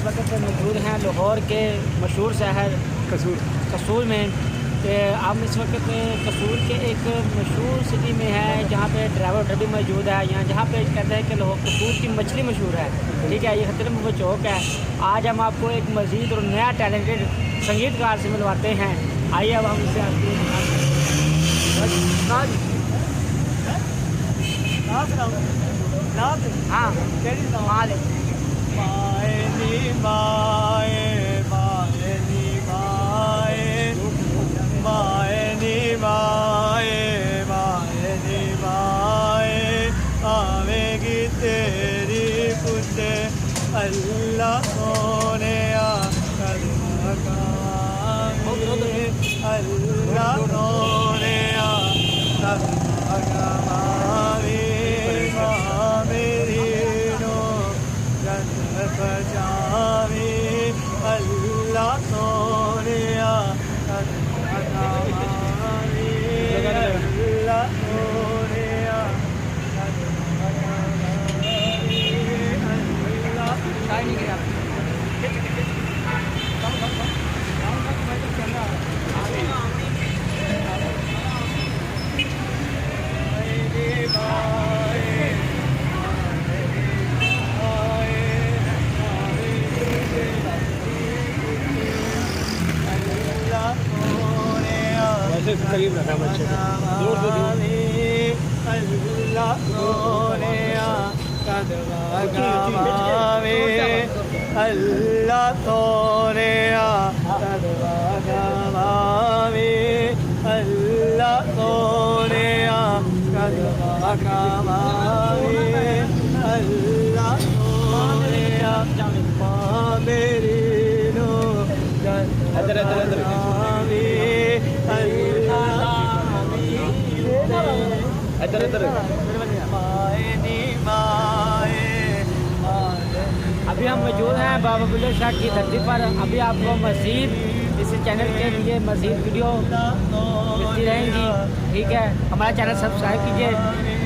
वक्त मौजूद हैं लाहौर के मशहूर शहर कसूर में। हम इस वक्त कसूर के एक मशहूर सिटी में है जहाँ पे ड्राइवर होटल भी मौजूद है। यहाँ जहाँ पे कहते हैं कि लाहौर कसूर की मछली मशहूर है। ठीक है, ये खतरे में वो चौक है। आज हम आपको एक मज़ीद और नया टैलेंटेड संगीतकार से मिलवाते हैं। आइए अब हम इसे हाँ आवेगी तेरी पुते अल्लाह सोने अल्लाह सोने मेरी नो जन्नत जावे अल्लाह सोने करीब रखा बच्चे दूर से दूर अल्लाह सोने कदवावे अल्लाह सोने कदवावे अल्लाह सोने कदवावे अल्लाह सोने मेरी नो इधर अभी हम मौजूद हैं बाबा बुल्ले शाह की धरती पर। अभी आपको मज़ीद इस चैनल के लिए मज़ीद वीडियो मिलती रहेंगी। ठीक है, हमारा चैनल सब्सक्राइब कीजिए।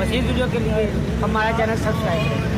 मज़ीद वीडियो के लिए हमारा चैनल सब्सक्राइब करें।